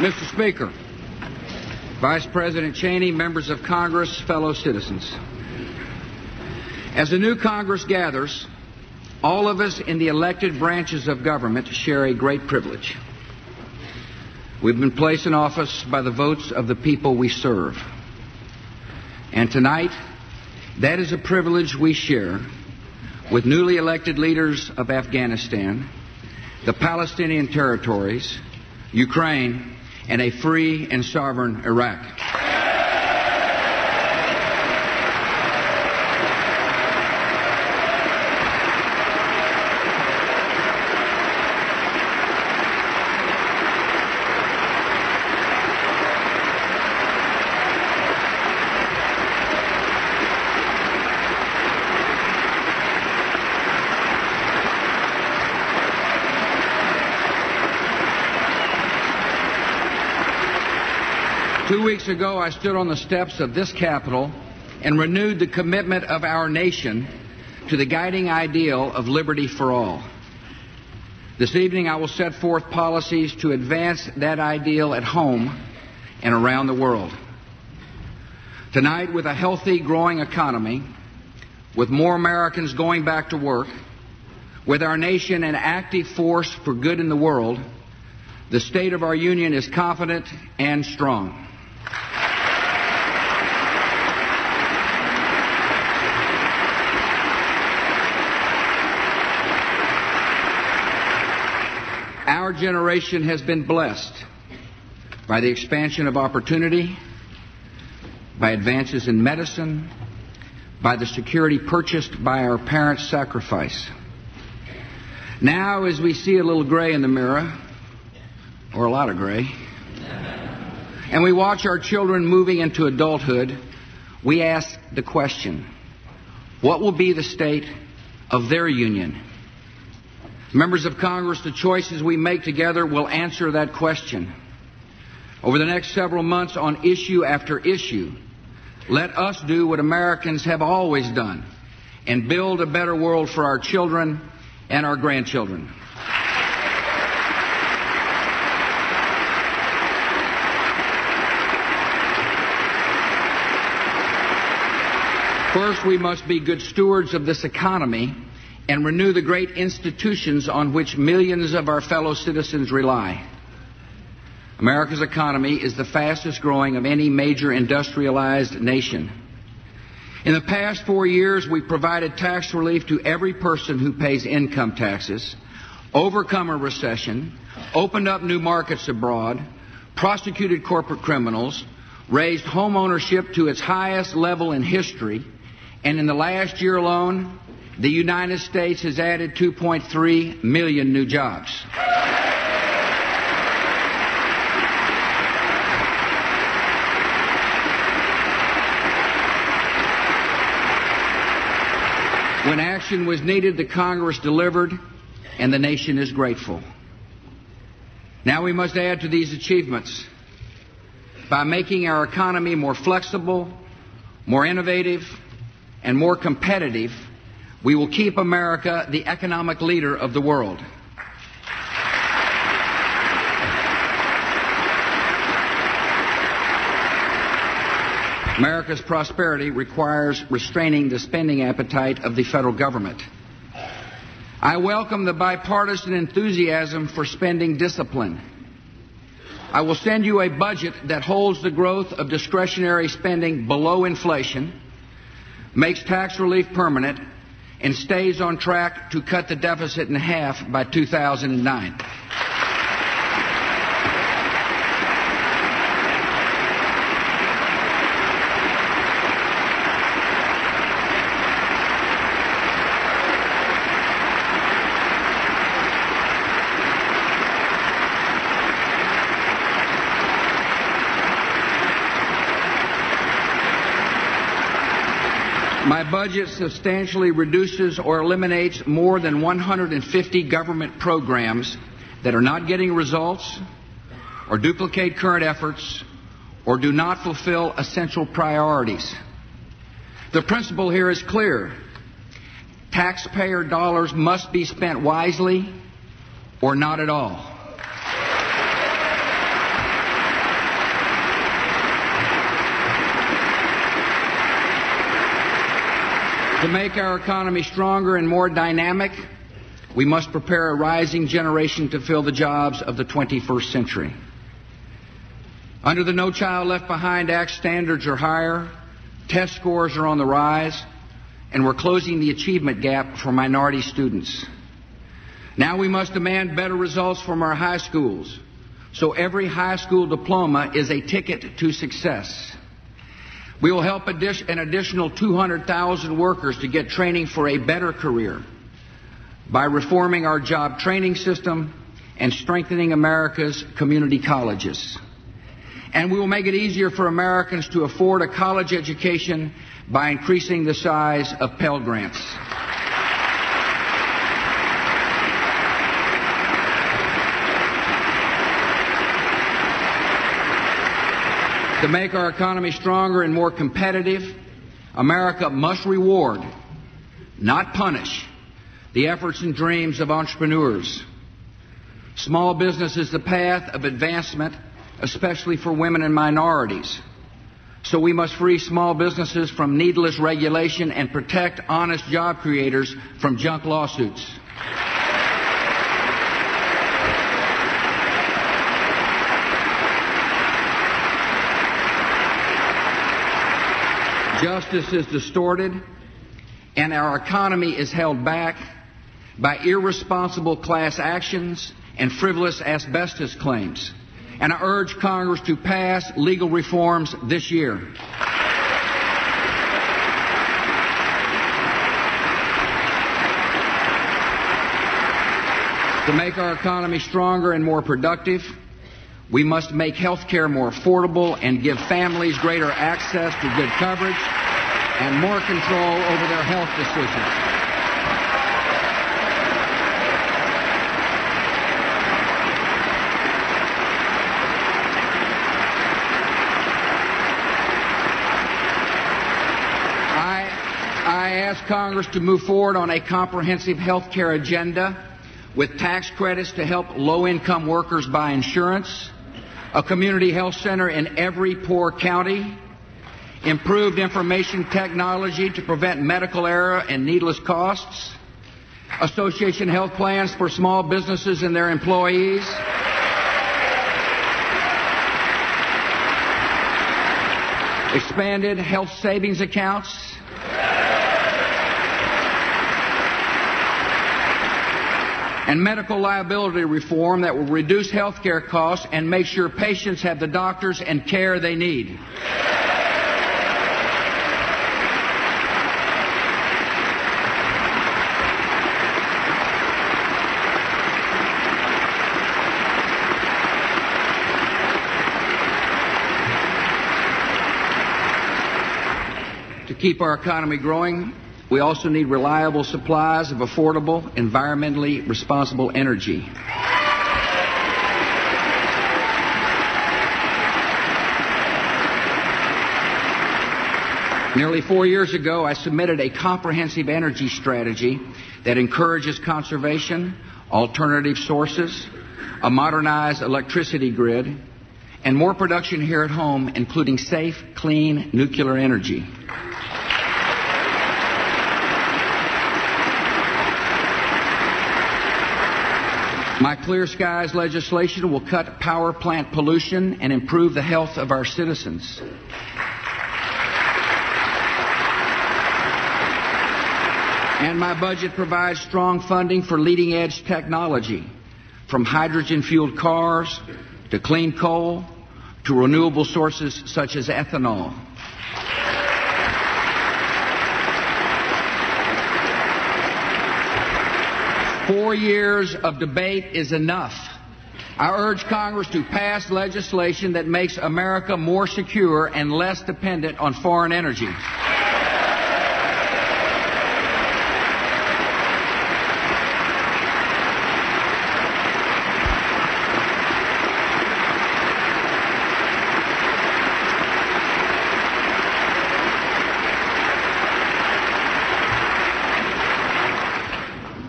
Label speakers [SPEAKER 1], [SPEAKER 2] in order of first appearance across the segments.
[SPEAKER 1] Mr. Speaker, Vice President Cheney, members of Congress, fellow citizens. As the new Congress gathers, all of us in the elected branches of government share a great privilege. We've been placed in office by the votes of the people we serve. And tonight, that is a privilege we share with newly elected leaders of Afghanistan, the Palestinian territories, Ukraine, and a free and sovereign Iraq. 2 weeks ago, I stood on the steps of this Capitol and renewed the commitment of our nation to the guiding ideal of liberty for all. This evening, I will set forth policies to advance that ideal at home and around the world. Tonight, with a healthy, growing economy, with more Americans going back to work, with our nation an active force for good in the world, the state of our union is confident and strong. Our generation has been blessed by the expansion of opportunity, by advances in medicine, by the security purchased by our parents' sacrifice. Now, as we see a little gray in the mirror, or a lot of gray, and we watch our children moving into adulthood, we ask the question, what will be the state of their union? Members of Congress, the choices we make together will answer that question. Over the next several months, on issue after issue, let us do what Americans have always done and build a better world for our children and our grandchildren. First, we must be good stewards of this economy and renew the great institutions on which millions of our fellow citizens rely. America's economy is the fastest growing of any major industrialized nation. In the past 4 years, we provided tax relief to every person who pays income taxes, overcome a recession, opened up new markets abroad, prosecuted corporate criminals, raised home ownership to its highest level in history, and in the last year alone, the United States has added 2.3 million new jobs. When action was needed, the Congress delivered, and the nation is grateful. Now we must add to these achievements by making our economy more flexible, more innovative, and more competitive. We will keep America the economic leader of the world. America's prosperity requires restraining the spending appetite of the federal government. I welcome the bipartisan enthusiasm for spending discipline. I will send you a budget that holds the growth of discretionary spending below inflation, makes tax relief permanent, and stays on track to cut the deficit in half by 2009. My budget substantially reduces or eliminates more than 150 government programs that are not getting results, or duplicate current efforts, or do not fulfill essential priorities. The principle here is clear. Taxpayer dollars must be spent wisely or not at all. To make our economy stronger and more dynamic, we must prepare a rising generation to fill the jobs of the 21st century. Under the No Child Left Behind Act, standards are higher, test scores are on the rise, and we're closing the achievement gap for minority students. Now we must demand better results from our high schools, so every high school diploma is a ticket to success. We will help an additional 200,000 workers to get training for a better career by reforming our job training system and strengthening America's community colleges. And we will make it easier for Americans to afford a college education by increasing the size of Pell Grants. To make our economy stronger and more competitive, America must reward, not punish, the efforts and dreams of entrepreneurs. Small business is the path of advancement, especially for women and minorities. So we must free small businesses from needless regulation and protect honest job creators from junk lawsuits. Justice is distorted, and our economy is held back by irresponsible class actions and frivolous asbestos claims. And I urge Congress to pass legal reforms this year. To make our economy stronger and more productive, we must make health care more affordable and give families greater access to good coverage and more control over their health decisions. I ask Congress to move forward on a comprehensive health care agenda with tax credits to help low-income workers buy insurance, a community health center in every poor county, improved information technology to prevent medical error and needless costs, association health plans for small businesses and their employees, expanded health savings accounts, and medical liability reform that will reduce health care costs and make sure patients have the doctors and care they need. To keep our economy growing, we also need reliable supplies of affordable, environmentally responsible energy. Nearly 4 years ago, I submitted a comprehensive energy strategy that encourages conservation, alternative sources, a modernized electricity grid, and more production here at home, including safe, clean nuclear energy. My Clear Skies legislation will cut power plant pollution and improve the health of our citizens. And my budget provides strong funding for leading-edge technology, from hydrogen-fueled cars to clean coal to renewable sources such as ethanol. Four years of debate is enough. I urge Congress to pass legislation that makes America more secure and less dependent on foreign energy.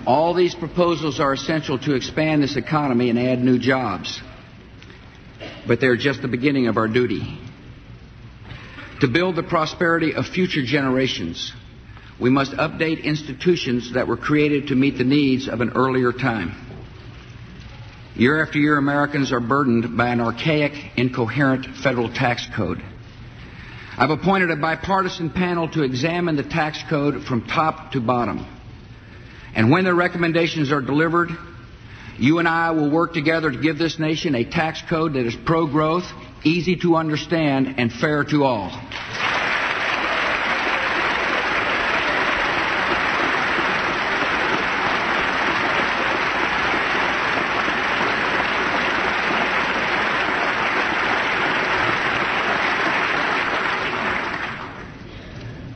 [SPEAKER 1] All these proposals are essential to expand this economy and add new jobs. But they're just the beginning of our duty. To build the prosperity of future generations, We must update institutions that were created to meet the needs of an earlier time. Year after year, Americans are burdened by an archaic, incoherent federal tax code. I've appointed a bipartisan panel to examine the tax code from top to bottom. And when their recommendations are delivered, you and I will work together to give this nation a tax code that is pro-growth, easy to understand, and fair to all.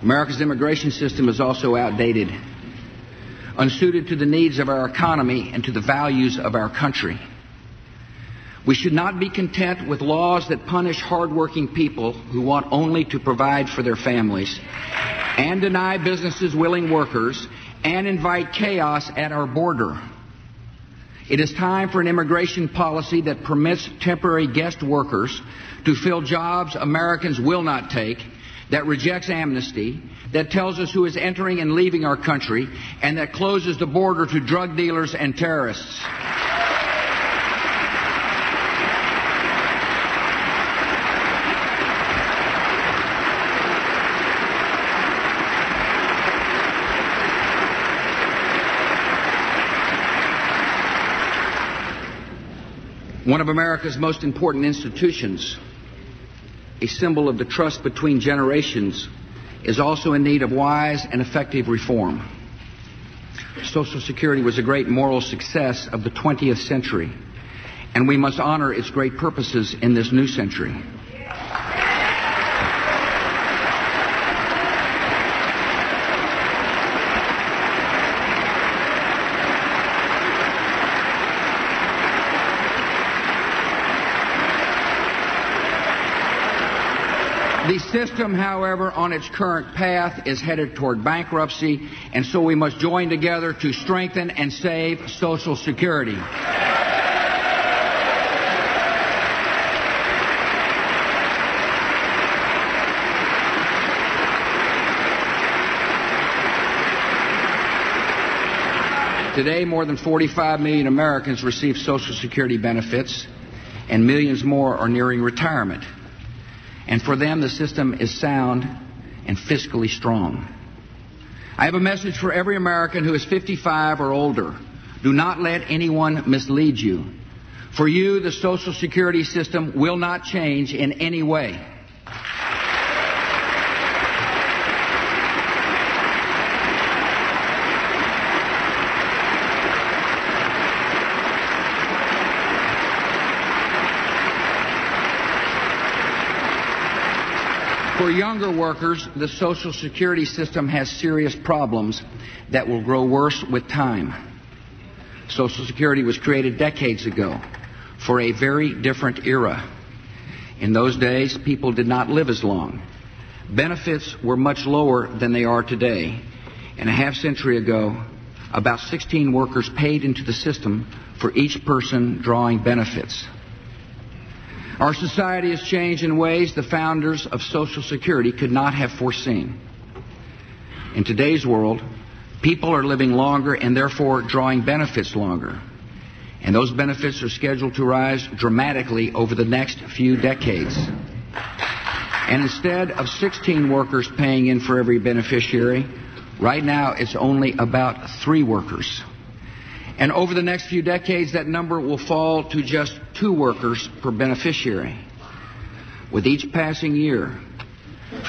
[SPEAKER 1] America's immigration system is also outdated, unsuited to the needs of our economy and to the values of our country. We should not be content with laws that punish hardworking people who want only to provide for their families, and deny businesses willing workers, and invite chaos at our border. It is time for an immigration policy that permits temporary guest workers to fill jobs Americans will not take, that rejects amnesty, that tells us who is entering and leaving our country, and that closes the border to drug dealers and terrorists. One of America's most important institutions, a symbol of the trust between generations, is also in need of wise and effective reform. Social Security was a great moral success of the 20th century, and we must honor its great purposes in this new century. The system, however, on its current path is headed toward bankruptcy, and so we must join together to strengthen and save Social Security. Today, more than 45 million Americans receive Social Security benefits, and millions more are nearing retirement. And for them, the system is sound and fiscally strong. I have a message for every American who is 55 or older. Do not let anyone mislead you. For you, the Social Security system will not change in any way. For younger workers, the Social Security system has serious problems that will grow worse with time. Social Security was created decades ago for a very different era. In those days, people did not live as long. Benefits were much lower than they are today. And a half century ago, about 16 workers paid into the system for each person drawing benefits. Our society has changed in ways the founders of Social Security could not have foreseen. In today's world, people are living longer and therefore drawing benefits longer. And those benefits are scheduled to rise dramatically over the next few decades. And instead of 16 workers paying in for every beneficiary, right now it's only about 3 workers. And over the next few decades, that number will fall to just 2 workers per beneficiary. With each passing year,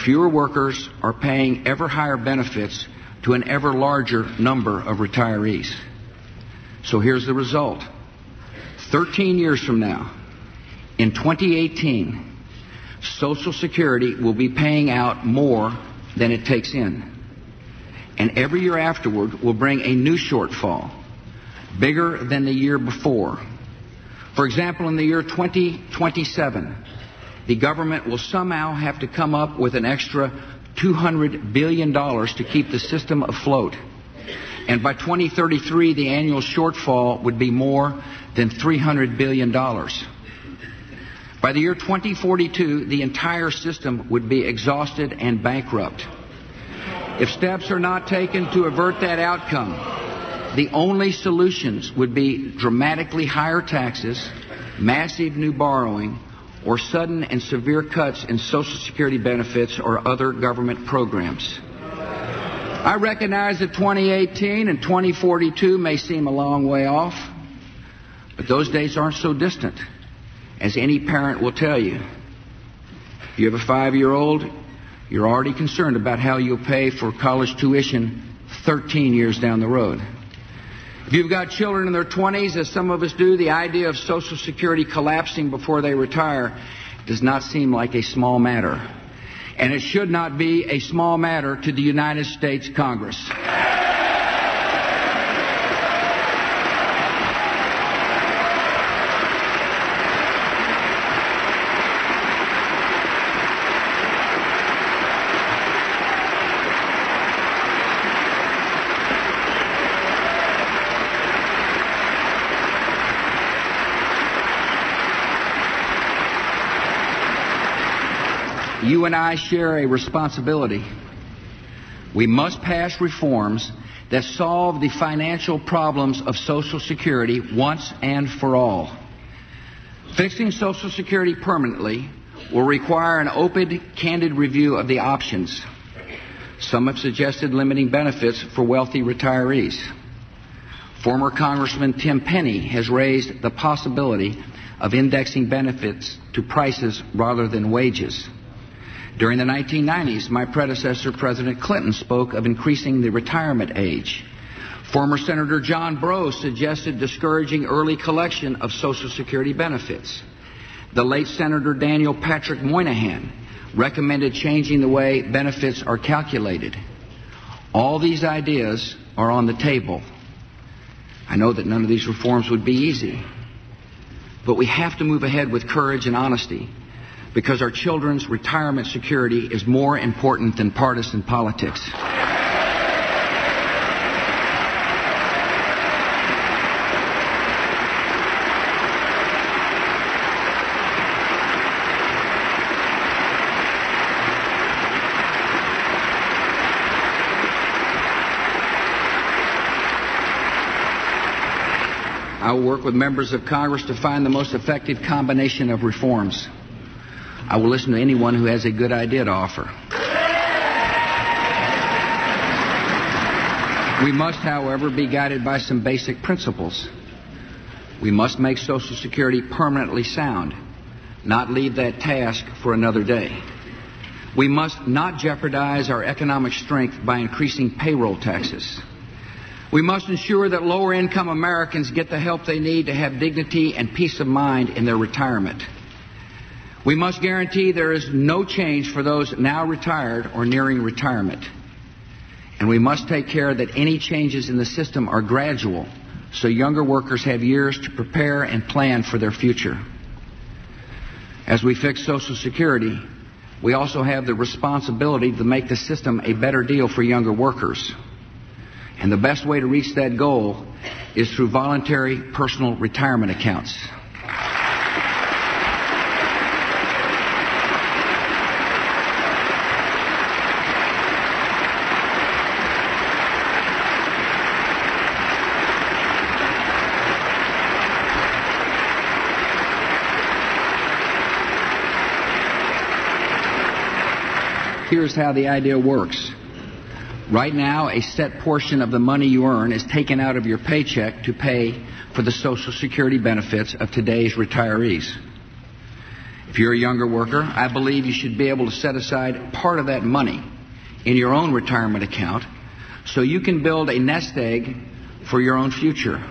[SPEAKER 1] fewer workers are paying ever higher benefits to an ever larger number of retirees. So here's the result. 13 years from now, in 2018, Social Security will be paying out more than it takes in. And every year afterward will bring a new shortfall, bigger than the year before. For example, in the year 2027, the government will somehow have to come up with an extra $200 billion to keep the system afloat. And by 2033, the annual shortfall would be more than $300 billion. By the year 2042, the entire system would be exhausted and bankrupt. If steps are not taken to avert that outcome, the only solutions would be dramatically higher taxes, massive new borrowing, or sudden and severe cuts in Social Security benefits or other government programs. I recognize that 2018 and 2042 may seem a long way off, but those days aren't so distant, as any parent will tell you. If you have a 5-year-old, you're already concerned about how you'll pay for college tuition 13 years down the road. If you've got children in their 20s, as some of us do, the idea of Social Security collapsing before they retire does not seem like a small matter. And it should not be a small matter to the United States Congress. You and I share a responsibility. We must pass reforms that solve the financial problems of Social Security once and for all. Fixing Social Security permanently will require an open, candid review of the options. Some have suggested limiting benefits for wealthy retirees. Former Congressman Tim Penny has raised the possibility of indexing benefits to prices rather than wages. During the 1990s, my predecessor, President Clinton, spoke of increasing the retirement age. Former Senator John Breaux suggested discouraging early collection of Social Security benefits. The late Senator Daniel Patrick Moynihan recommended changing the way benefits are calculated. All these ideas are on the table. I know that none of these reforms would be easy, but we have to move ahead with courage and honesty, because our children's retirement security is more important than partisan politics. I will work with members of Congress to find the most effective combination of reforms. I will listen to anyone who has a good idea to offer. We must, however, be guided by some basic principles. We must make Social Security permanently sound, not leave that task for another day. We must not jeopardize our economic strength by increasing payroll taxes. We must ensure that lower-income Americans get the help they need to have dignity and peace of mind in their retirement. We must guarantee there is no change for those now retired or nearing retirement. And we must take care that any changes in the system are gradual, so younger workers have years to prepare and plan for their future. As we fix Social Security, we also have the responsibility to make the system a better deal for younger workers. And the best way to reach that goal is through voluntary personal retirement accounts. Here's how the idea works. Right now, a set portion of the money you earn is taken out of your paycheck to pay for the Social Security benefits of today's retirees. If you're a younger worker, I believe you should be able to set aside part of that money in your own retirement account so you can build a nest egg for your own future.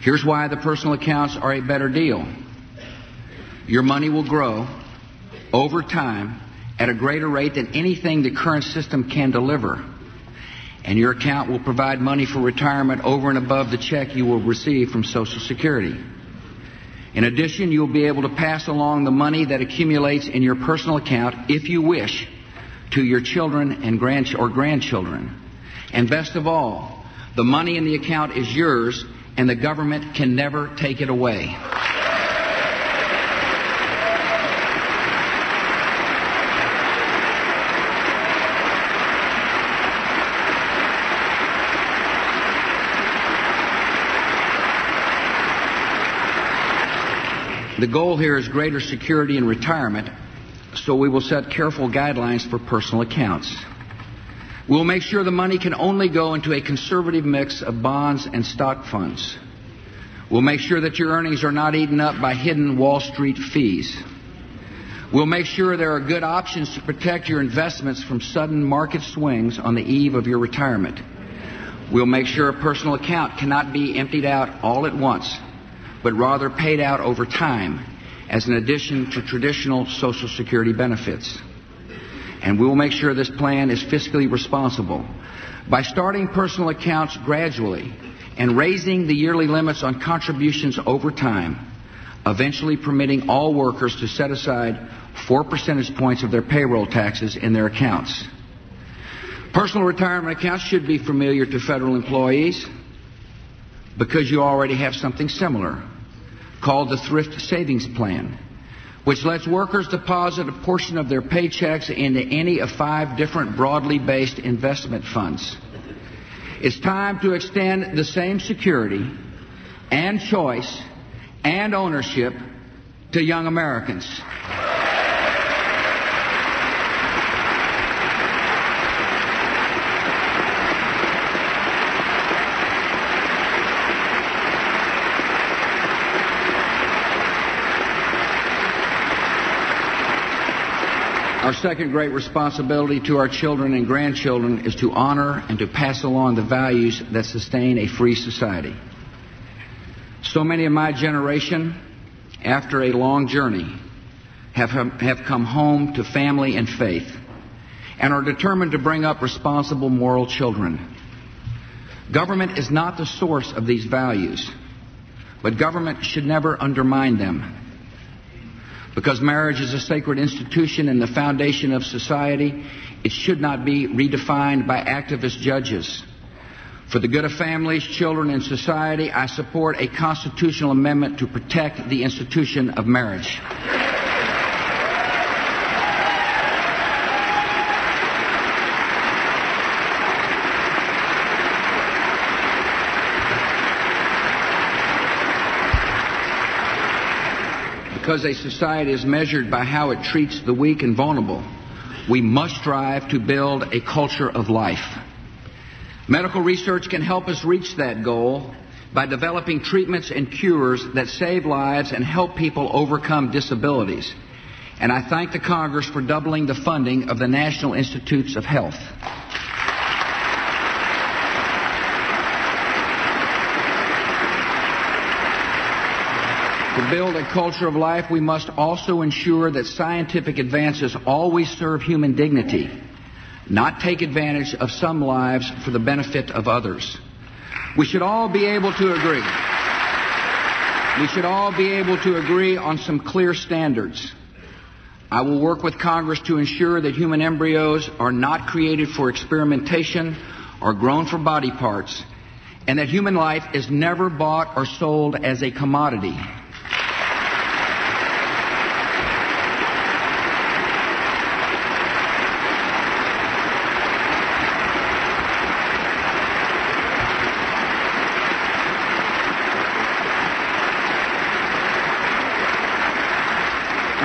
[SPEAKER 1] Here's why the personal accounts are a better deal. Your money will grow over time at a greater rate than anything the current system can deliver. And your account will provide money for retirement over and above the check you will receive from Social Security. In addition, you'll be able to pass along the money that accumulates in your personal account, if you wish, to your children and grandchildren. And best of all, the money in the account is yours, and the government can never take it away. The goal here is greater security in retirement, so we will set careful guidelines for personal accounts. We'll make sure the money can only go into a conservative mix of bonds and stock funds. We'll make sure that your earnings are not eaten up by hidden Wall Street fees. We'll make sure there are good options to protect your investments from sudden market swings on the eve of your retirement. We'll make sure a personal account cannot be emptied out all at once, but rather paid out over time as an addition to traditional Social Security benefits. And we will make sure this plan is fiscally responsible by starting personal accounts gradually and raising the yearly limits on contributions over time, eventually permitting all workers to set aside 4 percentage points of their payroll taxes in their accounts. Personal retirement accounts should be familiar to federal employees because you already have something similar called the Thrift Savings Plan, which lets workers deposit a portion of their paychecks into any of 5 different broadly based investment funds. It's time to extend the same security and choice and ownership to young Americans. Our second great responsibility to our children and grandchildren is to honor and to pass along the values that sustain a free society. So many of my generation, after a long journey, have come home to family and faith and are determined to bring up responsible, moral children. Government is not the source of these values, but government should never undermine them. Because marriage is a sacred institution and the foundation of society, it should not be redefined by activist judges. For the good of families, children, and society, I support a constitutional amendment to protect the institution of marriage. Because a society is measured by how it treats the weak and vulnerable, we must strive to build a culture of life. Medical research can help us reach that goal by developing treatments and cures that save lives and help people overcome disabilities. And I thank the Congress for doubling the funding of the National Institutes of Health. To build a culture of life, we must also ensure that scientific advances always serve human dignity, not take advantage of some lives for the benefit of others. We should all be able to agree. We should all be able to agree on some clear standards. I will work with Congress to ensure that human embryos are not created for experimentation or grown for body parts, and that human life is never bought or sold as a commodity.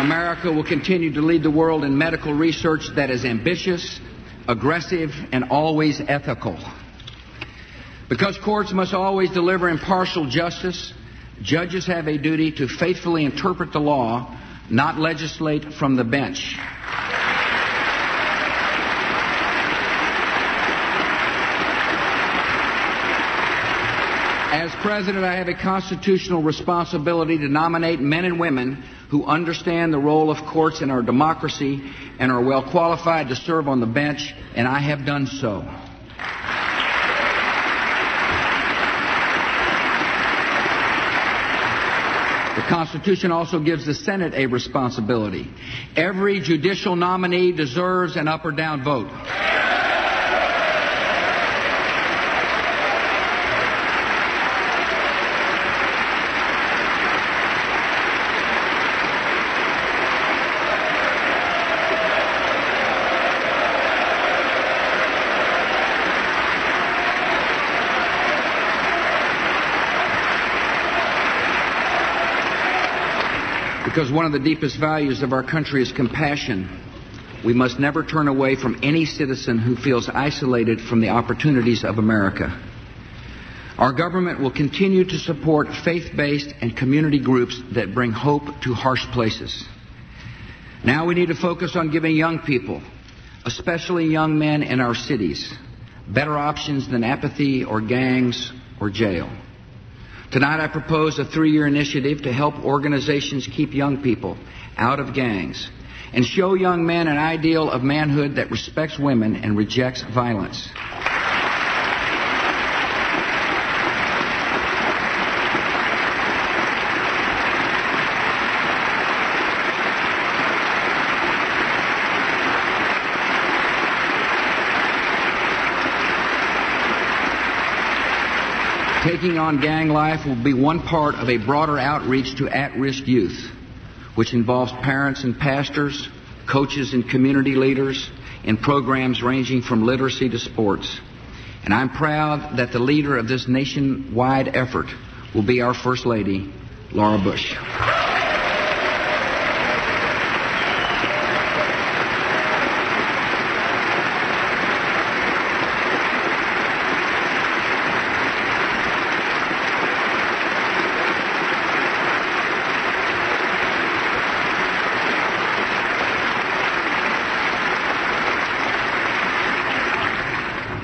[SPEAKER 1] America will continue to lead the world in medical research that is ambitious, aggressive, and always ethical. Because courts must always deliver impartial justice, judges have a duty to faithfully interpret the law, not legislate from the bench. As president, I have a constitutional responsibility to nominate men and women who understand the role of courts in our democracy and are well qualified to serve on the bench, and I have done so. The Constitution also gives the Senate a responsibility. Every judicial nominee deserves an up or down vote. Because one of the deepest values of our country is compassion, we must never turn away from any citizen who feels isolated from the opportunities of America. Our government will continue to support faith-based and community groups that bring hope to harsh places. Now we need to focus on giving young people, especially young men in our cities, better options than apathy or gangs or jail. Tonight I propose a 3-year initiative to help organizations keep young people out of gangs and show young men an ideal of manhood that respects women and rejects violence. Taking on gang life will be one part of a broader outreach to at-risk youth, which involves parents and pastors, coaches and community leaders, in programs ranging from literacy to sports. And I'm proud that the leader of this nationwide effort will be our First Lady, Laura Bush.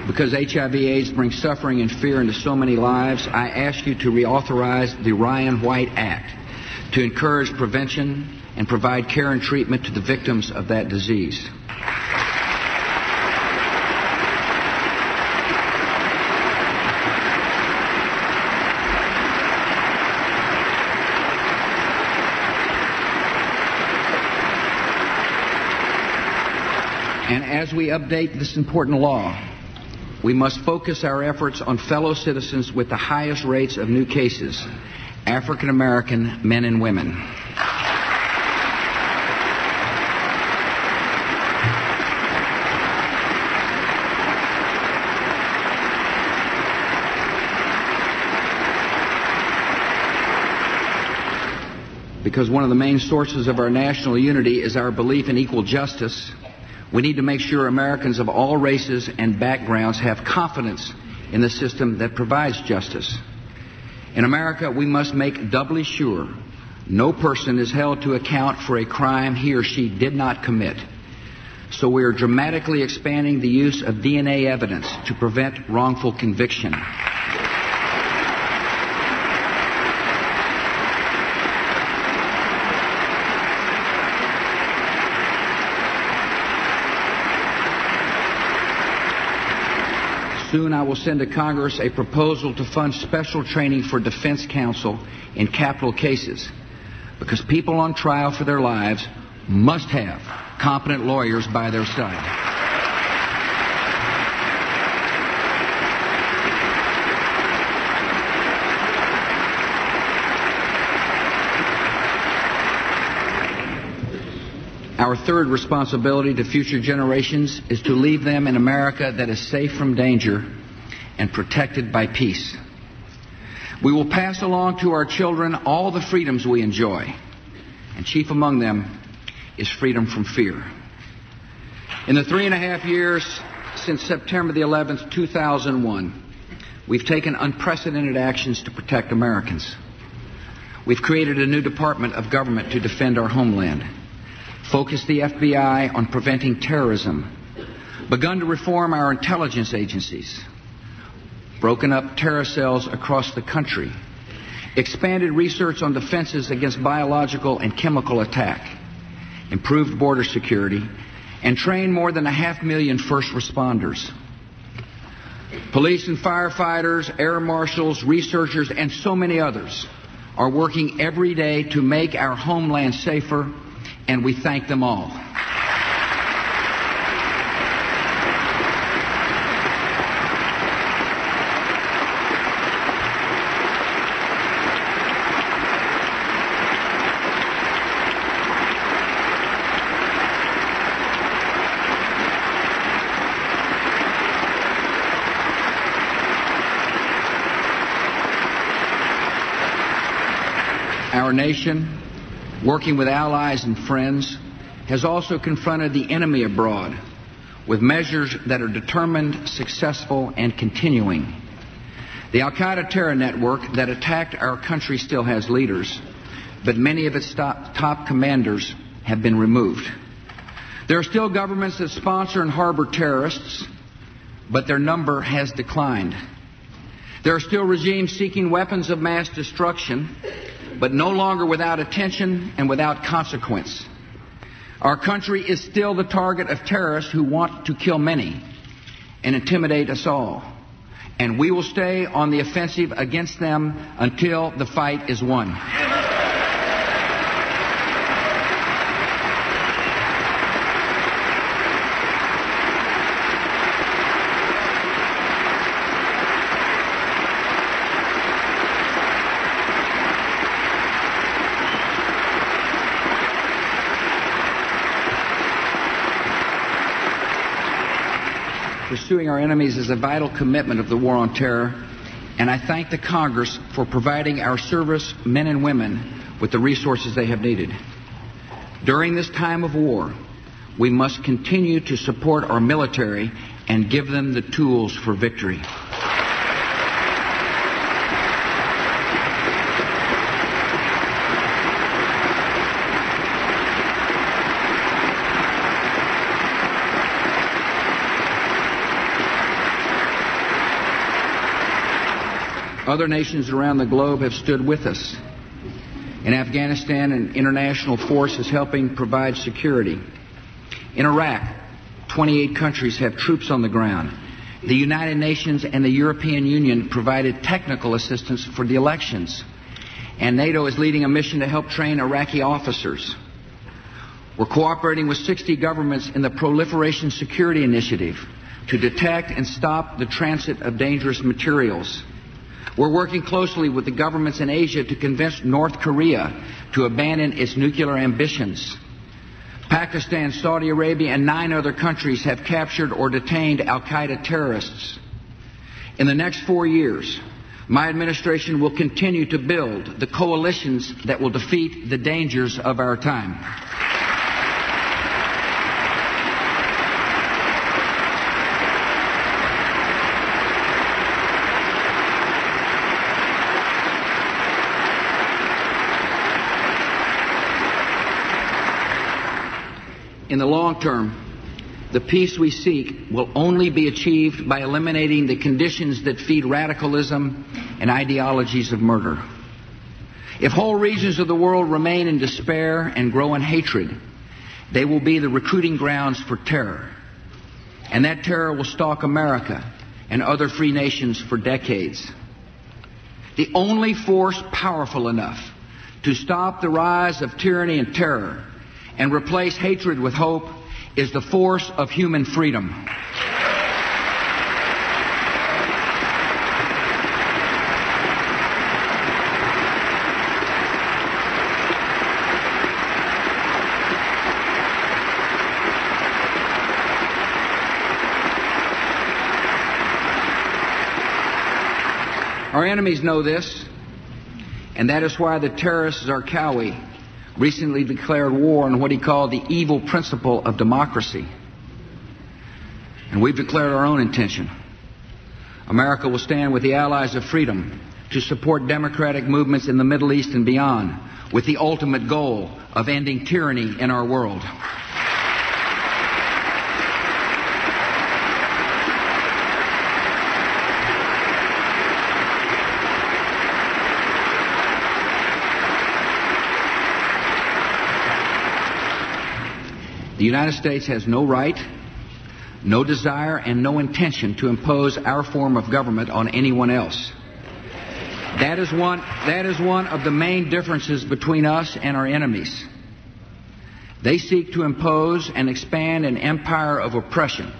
[SPEAKER 1] Because HIV/AIDS brings suffering and fear into so many lives, I ask you to reauthorize the Ryan White Act to encourage prevention and provide care and treatment to the victims of that disease. And as we update this important law, we must focus our efforts on fellow citizens with the highest rates of new cases, African American men and women. Because one of the main sources of our national unity is our belief in equal justice, we need to make sure Americans of all races and backgrounds have confidence in the system that provides justice. In America, we must make doubly sure no person is held to account for a crime he or she did not commit. So we are dramatically expanding the use of DNA evidence to prevent wrongful conviction. Soon I will send to Congress a proposal to fund special training for defense counsel in capital cases, because people on trial for their lives must have competent lawyers by their side. Our third responsibility to future generations is to leave them in America that is safe from danger and protected by peace. We will pass along to our children all the freedoms we enjoy, and chief among them is freedom from fear. In the 3.5 years since September the 11th, 2001, we've taken unprecedented actions to protect Americans. We've created a new department of government to defend our homeland, focused the FBI on preventing terrorism, begun to reform our intelligence agencies, broken up terror cells across the country, expanded research on defenses against biological and chemical attack, improved border security, and trained more than 500,000 first responders. Police and firefighters, air marshals, researchers, and so many others are working every day to make our homeland safer, and we thank them all. Our nation, working with allies and friends, has also confronted the enemy abroad with measures that are determined, successful, and continuing. The al-Qaeda terror network that attacked our country still has leaders, but many of its top commanders have been removed. There are still governments that sponsor and harbor terrorists, but their number has declined. There are still regimes seeking weapons of mass destruction, but no longer without attention and without consequence. Our country is still the target of terrorists who want to kill many and intimidate us all. And we will stay on the offensive against them until the fight is won. Pursuing our enemies is a vital commitment of the war on terror, and I thank the Congress for providing our service men and women with the resources they have needed. During this time of war, we must continue to support our military and give them the tools for victory. Other nations around the globe have stood with us. In Afghanistan, an international force is helping provide security. In Iraq, 28 countries have troops on the ground. The United Nations and the European Union provided technical assistance for the elections. And NATO is leading a mission to help train Iraqi officers. We're cooperating with 60 governments in the Proliferation Security Initiative to detect and stop the transit of dangerous materials. We're working closely with the governments in Asia to convince North Korea to abandon its nuclear ambitions. Pakistan, Saudi Arabia, and 9 other countries have captured or detained al-Qaeda terrorists. In the next 4 years, my administration will continue to build the coalitions that will defeat the dangers of our time. In the long term, the peace we seek will only be achieved by eliminating the conditions that feed radicalism and ideologies of murder. If whole regions of the world remain in despair and grow in hatred, they will be the recruiting grounds for terror. And that terror will stalk America and other free nations for decades. The only force powerful enough to stop the rise of tyranny and terror and replace hatred with hope is the force of human freedom. Our enemies know this, and that is why the terrorist Zarqawi recently declared war on what he called the evil principle of democracy. And we've declared our own intention. America will stand with the allies of freedom to support democratic movements in the Middle East and beyond, with the ultimate goal of ending tyranny in our world. The United States has no right, no desire, and no intention to impose our form of government on anyone else. That is one of the main differences between us and our enemies. They seek to impose and expand an empire of oppression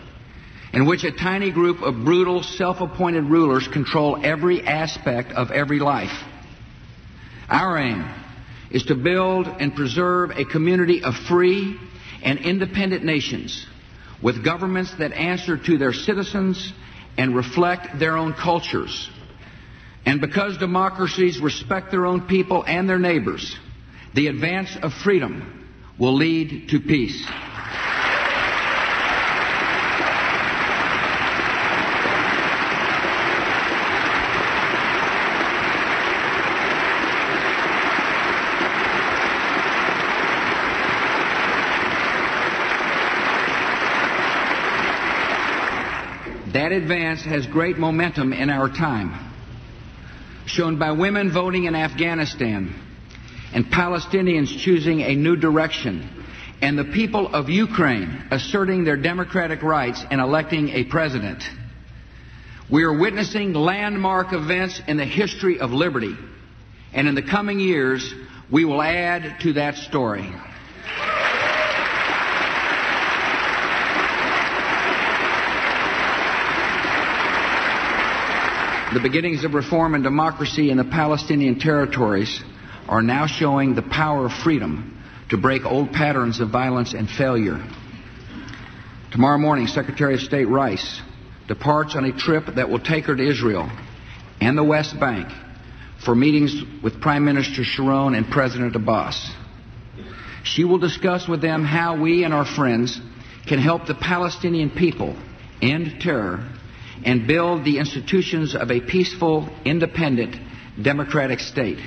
[SPEAKER 1] in which a tiny group of brutal, self-appointed rulers control every aspect of every life. Our aim is to build and preserve a community of free and independent nations with governments that answer to their citizens and reflect their own cultures. And because democracies respect their own people and their neighbors, The advance of freedom will lead to peace. That advance has great momentum in our time, shown by women voting in Afghanistan and Palestinians choosing a new direction, and the people of Ukraine asserting their democratic rights and electing a president. We are witnessing landmark events in the history of liberty, and in the coming years, we will add to that story. The beginnings of reform and democracy in the Palestinian territories are now showing the power of freedom to break old patterns of violence and failure. Tomorrow morning, Secretary of State Rice departs on a trip that will take her to Israel and the West Bank for meetings with Prime Minister Sharon and President Abbas. She will discuss with them how we and our friends can help the Palestinian people end terror and build the institutions of a peaceful, independent, democratic state.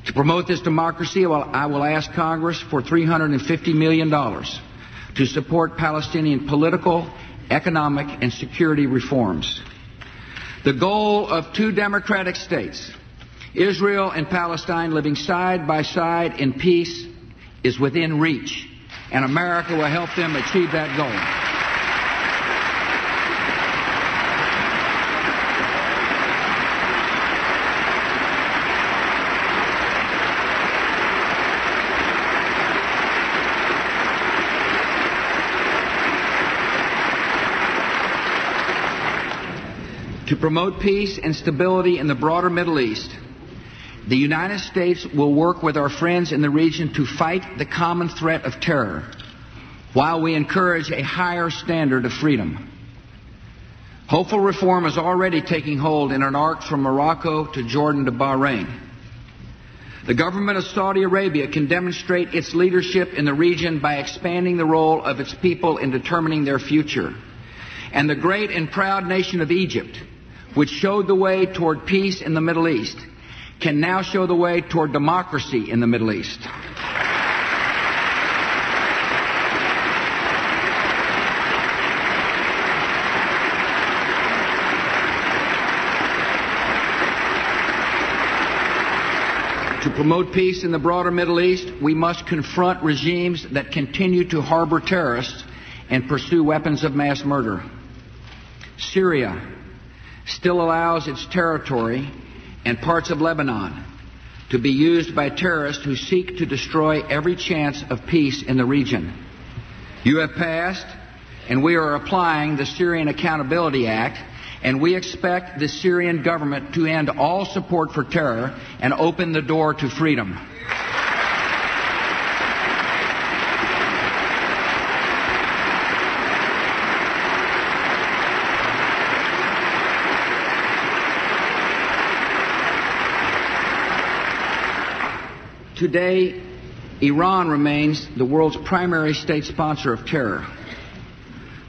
[SPEAKER 1] To promote this democracy, I will ask Congress for $350 million to support Palestinian political, economic, and security reforms. The goal of two democratic states, Israel and Palestine living side by side in peace, is within reach, and America will help them achieve that goal. To promote peace and stability in the broader Middle East, the United States will work with our friends in the region to fight the common threat of terror, while we encourage a higher standard of freedom. Hopeful reform is already taking hold in an arc from Morocco to Jordan to Bahrain. The government of Saudi Arabia can demonstrate its leadership in the region by expanding the role of its people in determining their future. And the great and proud nation of Egypt, which showed the way toward peace in the Middle East, can now show the way toward democracy in the Middle East. To promote peace in the broader Middle East, we must confront regimes that continue to harbor terrorists and pursue weapons of mass murder. Syria still allows its territory and parts of Lebanon to be used by terrorists who seek to destroy every chance of peace in the region. You have passed, and we are applying the Syrian Accountability Act, and we expect the Syrian government to end all support for terror and open the door to freedom. Today, Iran remains the world's primary state sponsor of terror,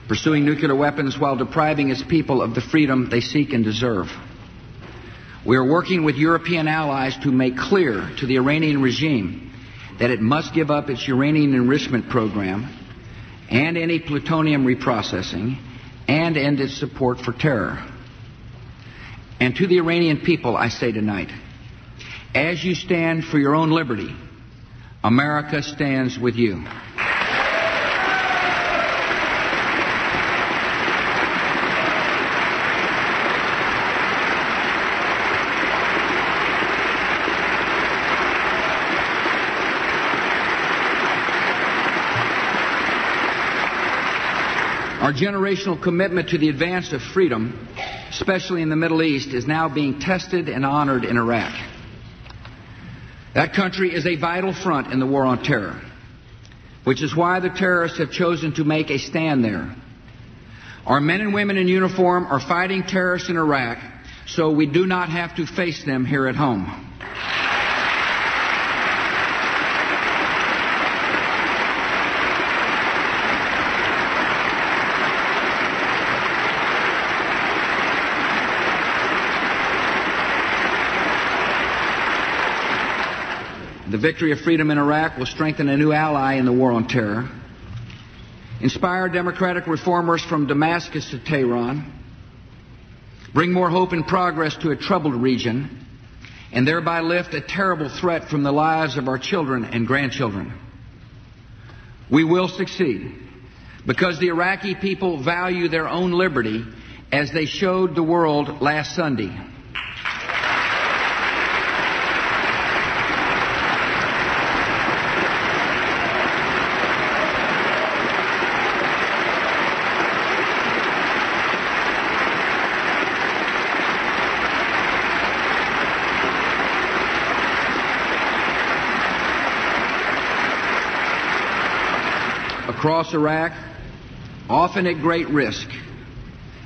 [SPEAKER 1] pursuing nuclear weapons while depriving its people of the freedom they seek and deserve. We are working with European allies to make clear to the Iranian regime that it must give up its uranium enrichment program and any plutonium reprocessing and end its support for terror. And to the Iranian people, I say tonight, as you stand for your own liberty, America stands with you. Our generational commitment to the advance of freedom, especially in the Middle East, is now being tested and honored in Iraq. That country is a vital front in the war on terror, which is why the terrorists have chosen to make a stand there. Our men and women in uniform are fighting terrorists in Iraq, so we do not have to face them here at home. the victory of freedom in Iraq will strengthen a new ally in the war on terror, inspire democratic reformers from Damascus to Tehran, bring more hope and progress to a troubled region, and thereby lift a terrible threat from the lives of our children and grandchildren. We will succeed because the Iraqi people value their own liberty, as they showed the world last Sunday. Across Iraq, often at great risk,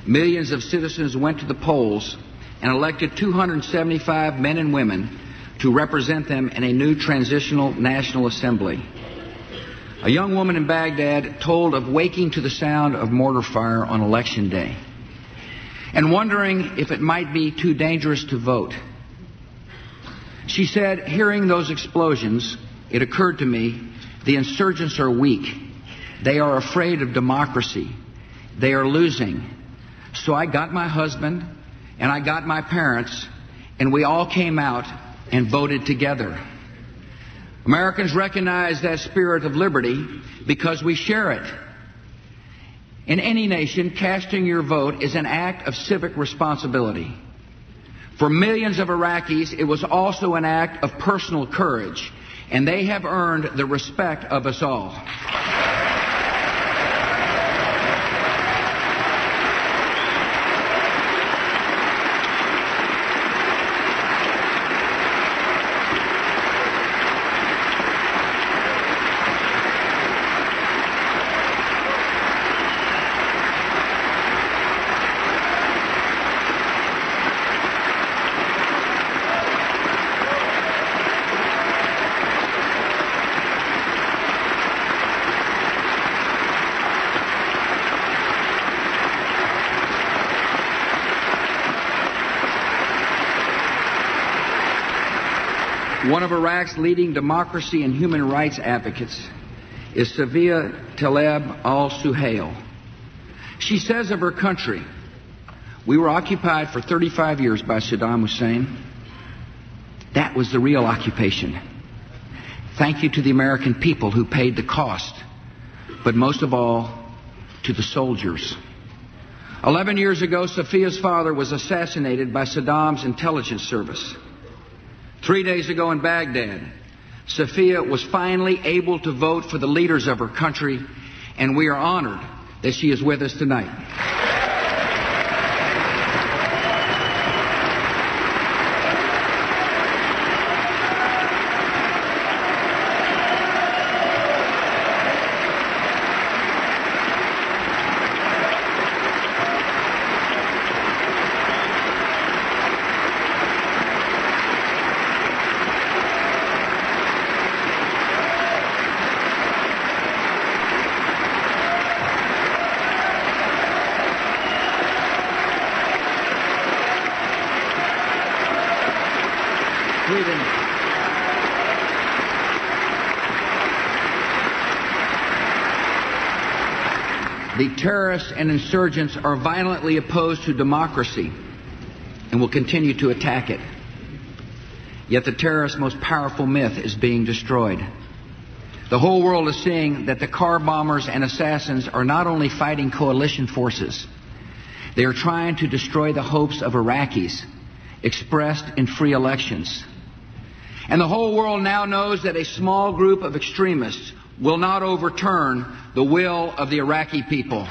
[SPEAKER 1] millions of citizens went to the polls and elected 275 men and women to represent them in a new transitional National Assembly. A young woman in Baghdad told of waking to the sound of mortar fire on Election Day and wondering if it might be too dangerous to vote. She said, "Hearing those explosions, it occurred to me, the insurgents are weak. They are afraid of democracy. They are losing. So I got my husband and I got my parents, and we all came out and voted together." Americans recognize that spirit of liberty because we share it. In any nation, casting your vote is an act of civic responsibility. For millions of Iraqis, it was also an act of personal courage, and they have earned the respect of us all. One of Iraq's leading democracy and human rights advocates is Safiya Taleb al-Suhail. She says of her country, "We were occupied for 35 years by Saddam Hussein. That was the real occupation. Thank you to the American people who paid the cost, but most of all, to the soldiers." 11 years ago, Safiya's father was assassinated by Saddam's intelligence service. 3 days ago in Baghdad, Safiya was finally able to vote for the leaders of her country, and we are honored that she is with us tonight. The terrorists and insurgents are violently opposed to democracy and will continue to attack it. Yet the terrorists' most powerful myth is being destroyed. The whole world is seeing that the car bombers and assassins are not only fighting coalition forces, they are trying to destroy the hopes of Iraqis expressed in free elections. And the whole world now knows that a small group of extremists will not overturn the will of the Iraqi people.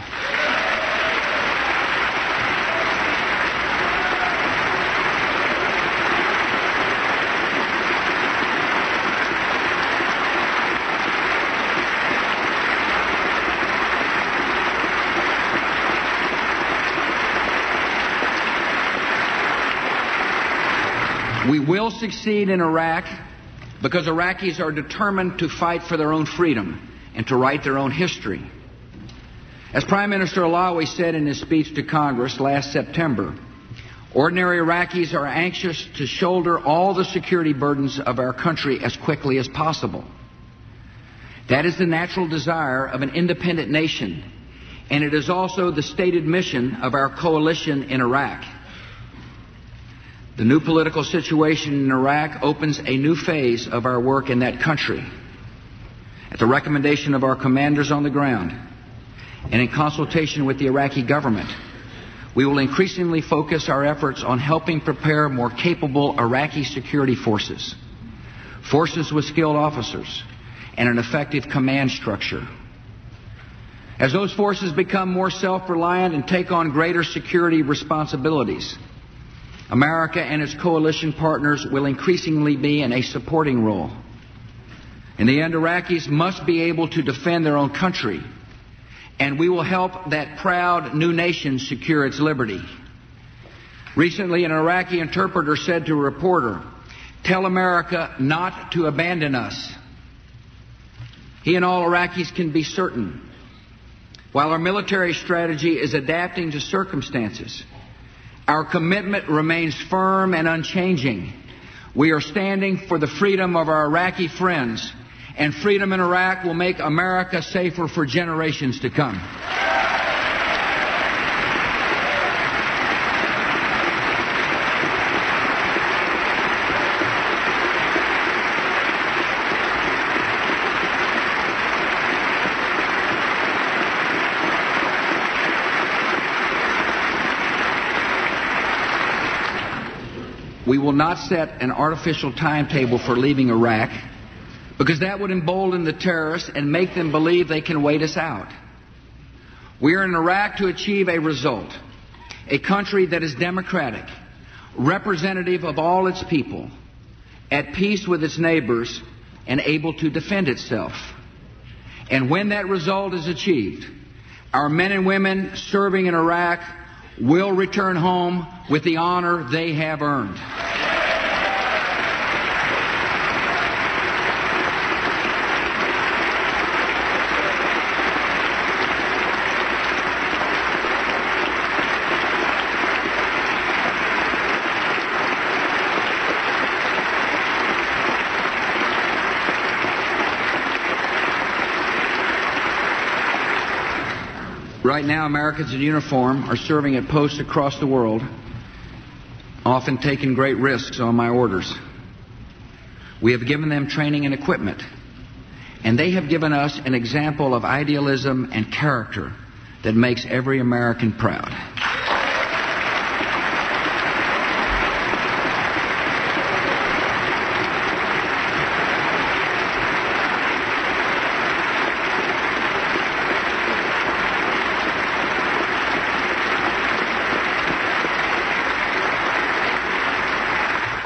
[SPEAKER 1] We will succeed in Iraq because Iraqis are determined to fight for their own freedom and to write their own history. As Prime Minister Alawi said in his speech to Congress last September, Ordinary Iraqis are anxious to shoulder all the security burdens of our country as quickly as possible. That is the natural desire of an independent nation, and it is also the stated mission of our coalition in Iraq. The new political situation in Iraq opens a new phase of our work in that country. At the recommendation of our commanders on the ground, and in consultation with the Iraqi government, we will increasingly focus our efforts on helping prepare more capable Iraqi security forces, forces with skilled officers, and an effective command structure. As those forces become more self-reliant and take on greater security responsibilities, America and its coalition partners will increasingly be in a supporting role. In the end, Iraqis must be able to defend their own country, and we will help that proud new nation secure its liberty. Recently, an Iraqi interpreter said to a reporter, "Tell America not to abandon us." He and all Iraqis can be certain, while our military strategy is adapting to circumstances, our commitment remains firm and unchanging. We are standing for the freedom of our Iraqi friends, and freedom in Iraq will make America safer for generations to come. We will not set an artificial timetable for leaving Iraq, because that would embolden the terrorists and make them believe they can wait us out. We are in Iraq to achieve a result, a country that is democratic, representative of all its people, at peace with its neighbors, and able to defend itself. And when that result is achieved, our men and women serving in Iraq will return home with the honor they have earned. Right now, Americans in uniform are serving at posts across the world, often taking great risks on my orders. We have given them training and equipment, and they have given us an example of idealism and character that makes every American proud.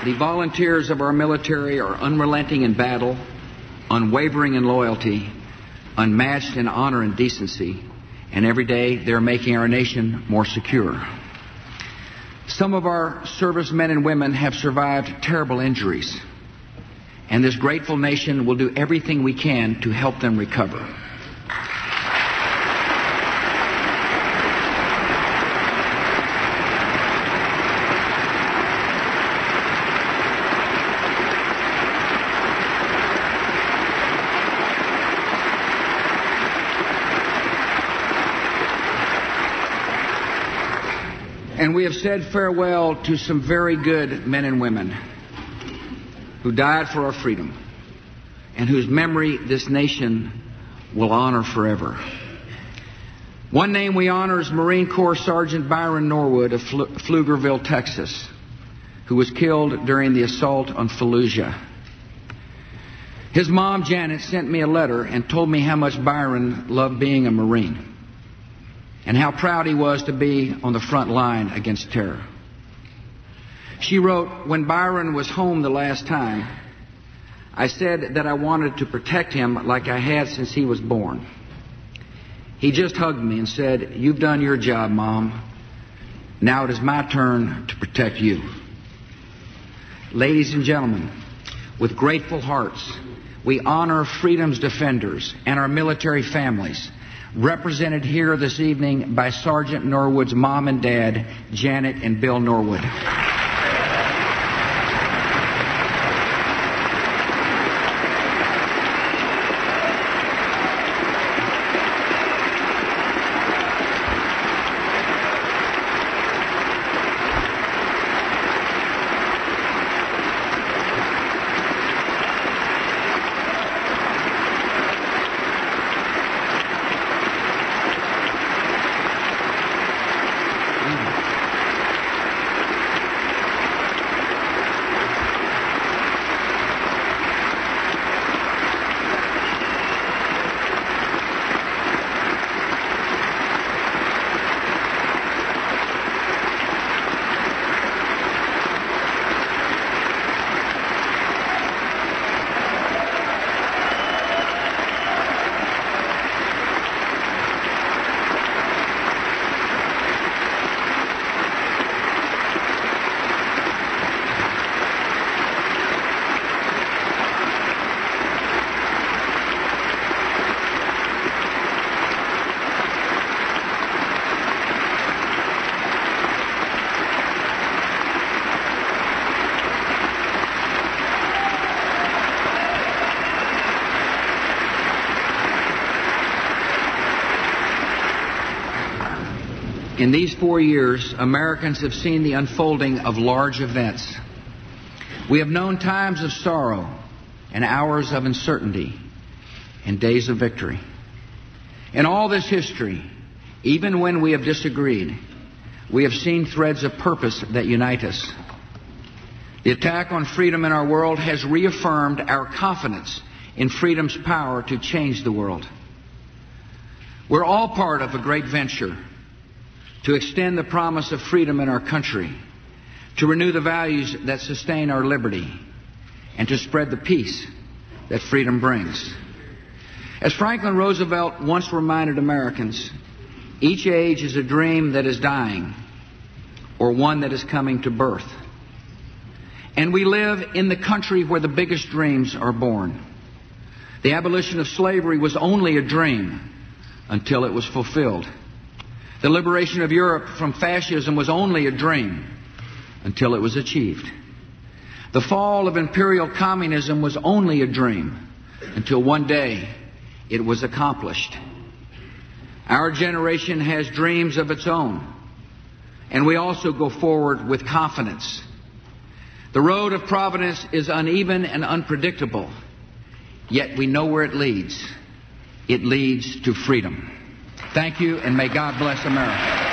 [SPEAKER 1] The volunteers of our military are unrelenting in battle, unwavering in loyalty, unmatched in honor and decency, and every day they're making our nation more secure. Some of our servicemen and women have survived terrible injuries, and this grateful nation will do everything we can to help them recover. And we have said farewell to some very good men and women who died for our freedom and whose memory this nation will honor forever. One name we honor is Marine Corps Sergeant Byron Norwood of Pflugerville, Texas, who was killed during the assault on Fallujah. His mom, Janet, sent me a letter and told me how much Byron loved being a Marine, and how proud he was to be on the front line against terror. She wrote, "When Byron was home the last time, I said that I wanted to protect him like I had since he was born. He just hugged me and said, 'You've done your job, Mom. Now it is my turn to protect you.'" Ladies and gentlemen, with grateful hearts, we honor freedom's defenders and our military families, represented here this evening by Sergeant Norwood's mom and dad, Janet and Bill Norwood. In these 4 years, Americans have seen the unfolding of large events. We have known times of sorrow and hours of uncertainty and days of victory. In all this history, even when we have disagreed, we have seen threads of purpose that unite us. The attack on freedom in our world has reaffirmed our confidence in freedom's power to change the world. We're all part of a great venture to extend the promise of freedom in our country, to renew the values that sustain our liberty, and to spread the peace that freedom brings. As Franklin Roosevelt once reminded Americans, each age is a dream that is dying or one that is coming to birth. And we live in the country where the biggest dreams are born. The abolition of slavery was only a dream until it was fulfilled. The liberation of Europe from fascism was only a dream until it was achieved. The fall of imperial communism was only a dream until one day it was accomplished. Our generation has dreams of its own, and we also go forward with confidence. The road of Providence is uneven and unpredictable, yet we know where it leads. It leads to freedom. Thank you, and may God bless America.